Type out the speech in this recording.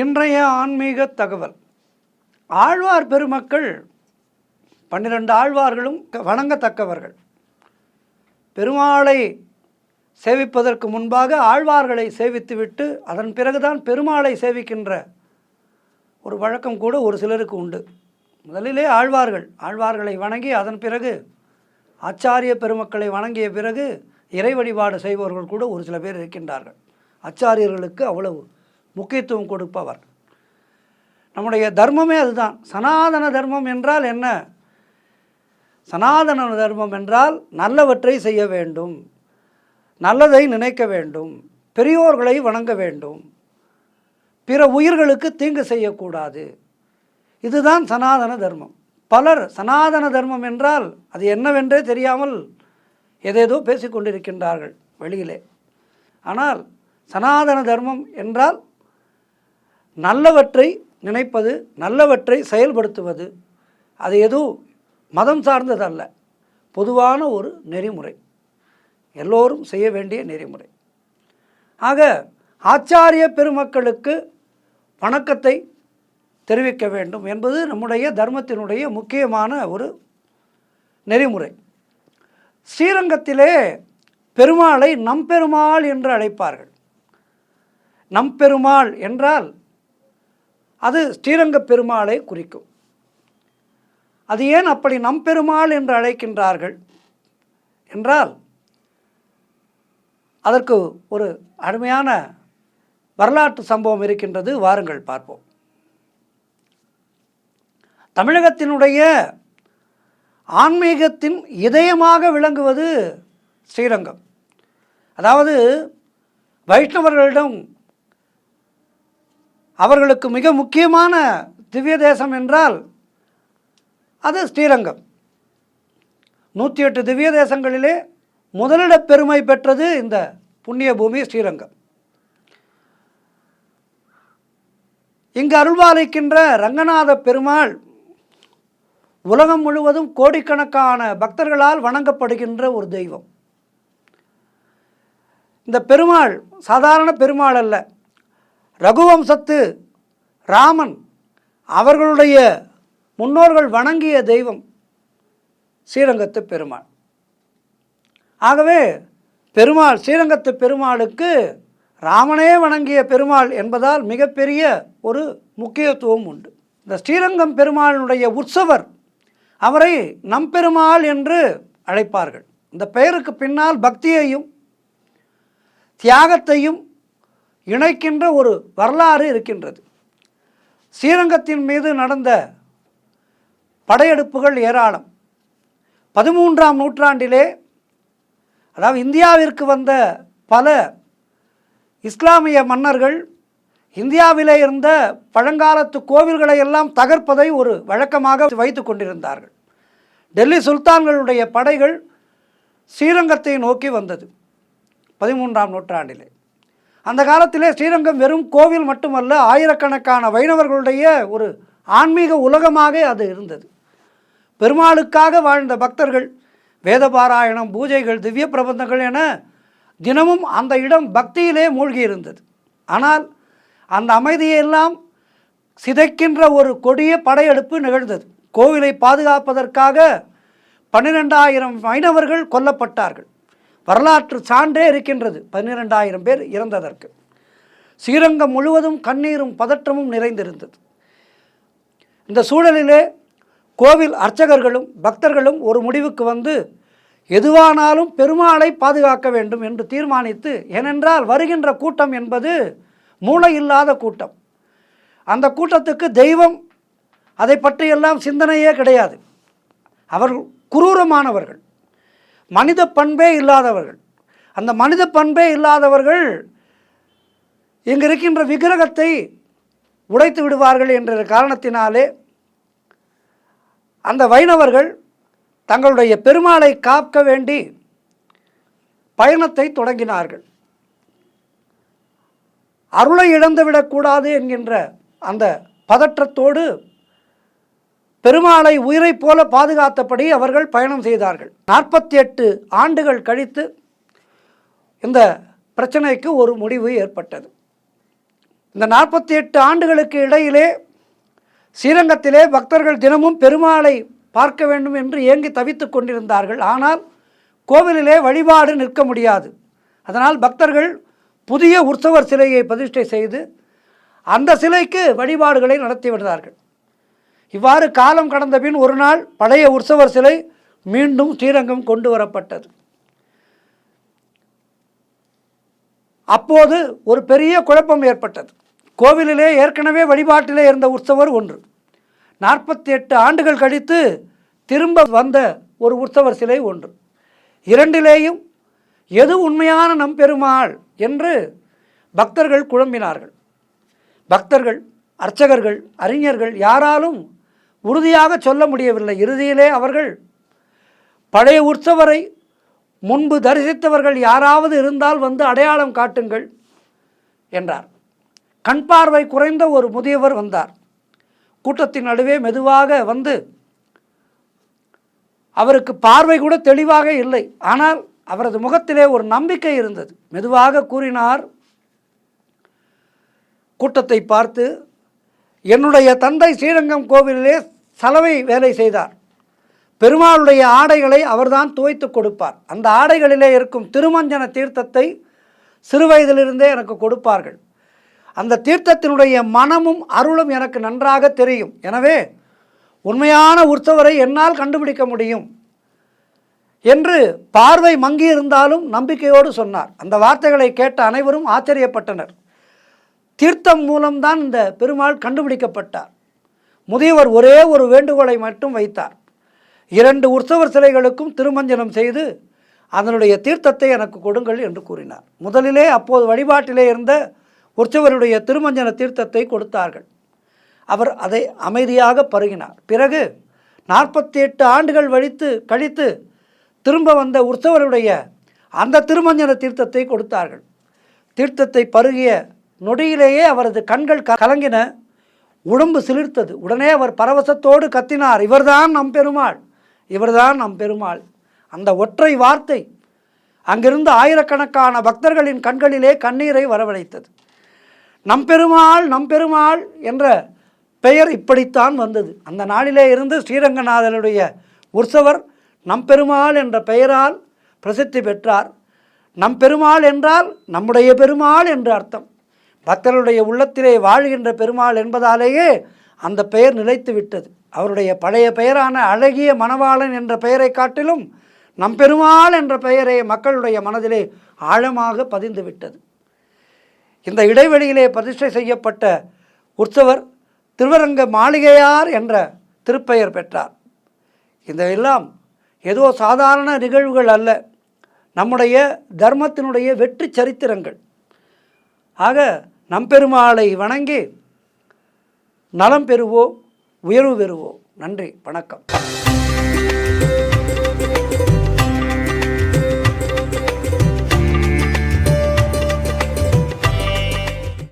இன்றைய ஆன்மீக தகவல். ஆழ்வார் பெருமக்கள் 12 ஆழ்வார்களும் வணங்கத்தக்கவர்கள். பெருமாளை சேவிப்பதற்கு முன்பாக ஆழ்வார்களை சேவித்துவிட்டு அதன் பிறகுதான் பெருமாளை சேவிக்கின்ற ஒரு வழக்கம் கூட ஒரு சிலருக்கு உண்டு. முதலிலே ஆழ்வார்களை வணங்கி அதன் பிறகு ஆச்சாரிய பெருமக்களை வணங்கிய பிறகு இறை வழிபாடு செய்பவர்கள் கூட ஒரு சில பேர் இருக்கின்றார்கள். ஆச்சாரியர்களுக்கு அவ்வளவு முக்கியத்துவம் கொடுப்பவர். நம்முடைய தர்மமே அதுதான். சனாதன தர்மம் என்றால் என்ன? சனாதன தர்மம் என்றால் நல்லவற்றை செய்ய வேண்டும், நல்லதை நினைக்க வேண்டும், பெரியோர்களை வணங்க வேண்டும், பிற உயிர்களுக்கு தீங்கு செய்யக்கூடாது. இதுதான் சனாதன தர்மம். பலர் சனாதன தர்மம் என்றால் அது என்னவென்றே தெரியாமல் ஏதேதோ பேசிக்கொண்டிருக்கின்றார்கள் வெளியிலே. ஆனால் சனாதன தர்மம் என்றால் நல்லவற்றை நினைப்பது, நல்லவற்றை செயல்படுத்துவது. அது எதுவும் மதம் சார்ந்ததல்ல, பொதுவான ஒரு நெறிமுறை, எல்லோரும் செய்ய வேண்டிய நெறிமுறை. ஆக ஆச்சாரிய பெருமக்களுக்கு வணக்கத்தை தெரிவிக்க வேண்டும் என்பது நம்முடைய தர்மத்தினுடைய முக்கியமான ஒரு நெறிமுறை. ஸ்ரீரங்கத்திலே பெருமாளை நம்பெருமாள் என்று அழைப்பார்கள். நம்பெருமாள் என்றால் அது ஸ்ரீரங்க பெருமாளை குறிக்கும். அது ஏன் அப்படி நம்பெருமாள் என்று அழைக்கின்றார்கள் என்றால் அதற்கு ஒரு அருமையான வரலாற்று சம்பவம் இருக்கின்றது. வாருங்கள் பார்ப்போம். தமிழகத்தினுடைய ஆன்மீகத்தின் இதயமாக விளங்குவது ஸ்ரீரங்கம். அதாவது வைஷ்ணவர்களிடம் அவர்களுக்கு மிக முக்கியமான திவ்ய தேசம் என்றால் அது ஸ்ரீரங்கம். 108 திவ்ய தேசங்களிலே முதலிட பெருமை பெற்றது இந்த புண்ணிய பூமி ஸ்ரீரங்கம். இங்கு அருள்பாலிக்கின்ற ரங்கநாத பெருமாள் உலகம் முழுவதும் கோடிக்கணக்கான பக்தர்களால் வணங்கப்படுகின்ற ஒரு தெய்வம். இந்த பெருமாள் சாதாரண பெருமாள் அல்ல. ரகுவம்சத்து ராமன் அவர்களுடைய முன்னோர்கள் வணங்கிய தெய்வம் ஸ்ரீரங்கத்து பெருமாள். ஆகவே பெருமாள் ஸ்ரீரங்கத்து பெருமாளுக்கு ராமனே வணங்கிய பெருமாள் என்பதால் மிகப்பெரிய ஒரு முக்கியத்துவம் உண்டு. இந்த ஸ்ரீரங்கம் பெருமாளுடைய உற்சவர் அவரை நம்பெருமாள் என்று அழைப்பார்கள். இந்த பெயருக்கு பின்னால் பக்தியையும் தியாகத்தையும் இணைக்கின்ற ஒரு வரலாறு இருக்கின்றது. ஸ்ரீரங்கத்தின் மீது நடந்த படையெடுப்புகள் ஏராளம். 13ஆம் நூற்றாண்டிலே, அதாவது இந்தியாவிற்கு வந்த பல இஸ்லாமிய மன்னர்கள் இந்தியாவிலே இருந்த பழங்காலத்து கோவில்களை எல்லாம் தகர்ப்பதை ஒரு வழக்கமாக வைத்து கொண்டிருந்தார்கள். டெல்லி சுல்தான்களுடைய படைகள் ஸ்ரீரங்கத்தை நோக்கி வந்தது 13ஆம் நூற்றாண்டிலே. அந்த காலத்திலே ஸ்ரீரங்கம் வெறும் கோவில் மட்டுமல்ல, ஆயிரக்கணக்கான வைணவர்களுடைய ஒரு ஆன்மீக உலகமாக அது இருந்தது. பெருமாளுக்காக வாழ்ந்த பக்தர்கள் வேதபாராயணம், பூஜைகள், திவ்ய பிரபந்தங்கள் என தினமும் அந்த இடம் பக்தியிலே மூழ்கி இருந்தது. ஆனால் அந்த அமைதியெல்லாம் சிதைக்கின்ற ஒரு கொடிய படையெடுப்பு நிகழ்ந்தது. கோவிலை பாதுகாப்பதற்காக 12,000 வைணவர்கள் கொல்லப்பட்டார்கள். வரலாற்று சான்றே இருக்கின்றது 12,000 பேர் இறந்ததற்கு. ஸ்ரீரங்கம் முழுவதும் கண்ணீரும் பதற்றமும் நிறைந்திருந்தது. இந்த சூழலிலே கோவில் அர்ச்சகர்களும் பக்தர்களும் ஒரு முடிவுக்கு வந்து எதுவானாலும் பெருமாளை பாதுகாக்க வேண்டும் என்று தீர்மானித்து, ஏனென்றால் வருகின்ற கூட்டம் என்பது மூளை இல்லாத கூட்டம். அந்த கூட்டத்துக்கு தெய்வம் அதை பற்றியெல்லாம் சிந்தனையே கிடையாது. அவர்கள் குரூரமானவர்கள், மனித பண்பே இல்லாதவர்கள். அந்த மனித பண்பே இல்லாதவர்கள் இங்கு இருக்கின்ற விக்கிரகத்தை உடைத்து விடுவார்கள் என்ற காரணத்தினாலே அந்த வைணவர்கள் தங்களுடைய பெருமாளை காக்க வேண்டி பயணத்தை தொடங்கினார்கள். அருளை இழந்துவிடக்கூடாது என்கின்ற அந்த பதற்றத்தோடு பெருமாளை உயிரைப் போல பாதுகாத்தபடி அவர்கள் பயணம் செய்தார்கள். 48 ஆண்டுகள் கழித்து இந்த பிரச்சனைக்கு ஒரு முடிவு ஏற்பட்டது. இந்த 48 ஆண்டுகளுக்கு இடையிலே ஸ்ரீரங்கத்திலே பக்தர்கள் தினமும் பெருமாளை பார்க்க வேண்டும் என்று ஏங்கி தவித்து கொண்டிருந்தார்கள். ஆனால் கோவிலிலே வழிபாடு நிற்க முடியாது. அதனால் பக்தர்கள் புதிய உற்சவர் சிலையை பிரதிஷ்டை செய்து அந்த சிலைக்கு வழிபாடுகளை நடத்தி வந்தார்கள். இவ்வாறு காலம் கடந்த பின் ஒரு நாள் பழைய உற்சவர் சிலை மீண்டும் ஸ்ரீரங்கம் கொண்டு வரப்பட்டது. அப்போது ஒரு பெரிய குழப்பம் ஏற்பட்டது. கோவிலிலே ஏற்கனவே வழிபாட்டிலே இருந்த உற்சவர் ஒன்று, 48 ஆண்டுகள் கழித்து திரும்ப வந்த ஒரு உற்சவர் சிலை ஒன்று. இரண்டிலேயும் எது உண்மையான நம்பெருமாள் என்று பக்தர்கள் குழம்பினார்கள். பக்தர்கள், அர்ச்சகர்கள், அறிஞர்கள் யாராலும் உறுதியாக சொல்ல முடியவில்லை. இறுதியிலே அவர்கள் பழைய உற்சவரை முன்பு தரிசித்தவர்கள் யாராவது இருந்தால் வந்து அடையாளம் காட்டுங்கள் என்றார். கண் பார்வை குறைந்த ஒரு முதியவர் வந்தார். கூட்டத்தின் நடுவே மெதுவாக வந்து, அவருக்கு பார்வை கூட தெளிவாக இல்லை, ஆனால் அவரது முகத்திலே ஒரு நம்பிக்கை இருந்தது. மெதுவாக கூறினார், கூட்டத்தை பார்த்து, என்னுடைய தந்தை ஸ்ரீரங்கம் கோவிலிலே சலவை வேலை செய்தார். பெருமாளுடைய ஆடைகளை அவர்தான் துவைத்து கொடுப்பார். அந்த ஆடைகளிலே இருக்கும் திருமஞ்சன தீர்த்தத்தை சிறுவயதிலிருந்தே எனக்கு கொடுப்பார்கள். அந்த தீர்த்தத்தினுடைய மனமும் அருளும் எனக்கு நன்றாக தெரியும். எனவே உண்மையான உற்சவரை என்னால் கண்டுபிடிக்க முடியும் என்று பார்வை மங்கியிருந்தாலும் நம்பிக்கையோடு சொன்னார். அந்த வார்த்தைகளை கேட்ட அனைவரும் ஆச்சரியப்பட்டனர். தீர்த்தம் மூலம்தான் இந்த பெருமாள் கண்டுபிடிக்கப்பட்டார். முதியவர் ஒரே ஒரு வேண்டுகோளை மட்டும் வைத்தார். 2 உற்சவர் சிலைகளுக்கும் திருமஞ்சனம் செய்து அதனுடைய தீர்த்தத்தை எனக்கு கொடுங்கள் என்று கூறினார். முதலிலே அப்போது வழிபாட்டிலே இருந்த உற்சவருடைய திருமஞ்சன தீர்த்தத்தை கொடுத்தார்கள். அவர் அதை அமைதியாக பருகினார். பிறகு 48 ஆண்டுகள் கழித்து திரும்ப வந்த உற்சவருடைய அந்த திருமஞ்சன தீர்த்தத்தை கொடுத்தார்கள். தீர்த்தத்தை பருகிய நொடியிலேயே அவரது கண்கள் கலங்கின, உடம்பு சிலிர்த்தது. உடனே அவர் பரவசத்தோடு கத்தினார், இவர்தான் நம் பெருமாள், இவர்தான் நம் பெருமாள். அந்த ஒற்றை வார்த்தை அங்கிருந்து ஆயிரக்கணக்கான பக்தர்களின் கண்களிலே கண்ணீரை வரவழைத்தது. நம்பெருமாள் நம்பெருமாள் என்ற பெயர் இப்படித்தான் வந்தது. அந்த நாளிலே இருந்து ஸ்ரீரங்கநாதனுடைய உற்சவர் நம்பெருமாள் என்ற பெயரால் பிரசித்தி பெற்றார். நம்பெருமாள் என்றால் நம்முடைய பெருமாள் என்று அர்த்தம். பக்தர்களுடைய உள்ளத்திலே வாழ்கின்ற பெருமாள் என்பதாலேயே அந்த பெயர் நிலைத்து விட்டது. அவருடைய பழைய பெயரான அழகிய மணவாளன் என்ற பெயரை காட்டிலும் நம்பெருமாள் என்ற பெயரே மக்களுடைய மனதிலே ஆழமாக பதிந்து விட்டது. இந்த இடைவெளியிலே பிரதிஷ்டை செய்யப்பட்ட உற்சவர் திருவரங்க மாளிகையார் என்ற திருப்பெயர் பெற்றார். இதெல்லாம் ஏதோ சாதாரண நிகழ்வுகள் அல்ல, நம்முடைய தர்மத்தினுடைய வெற்றி சரித்திரங்கள். ஆக நம்பெருமாளை வணங்கி நலம் பெறுவோம், உயர்வு பெறுவோம். நன்றி, வணக்கம்.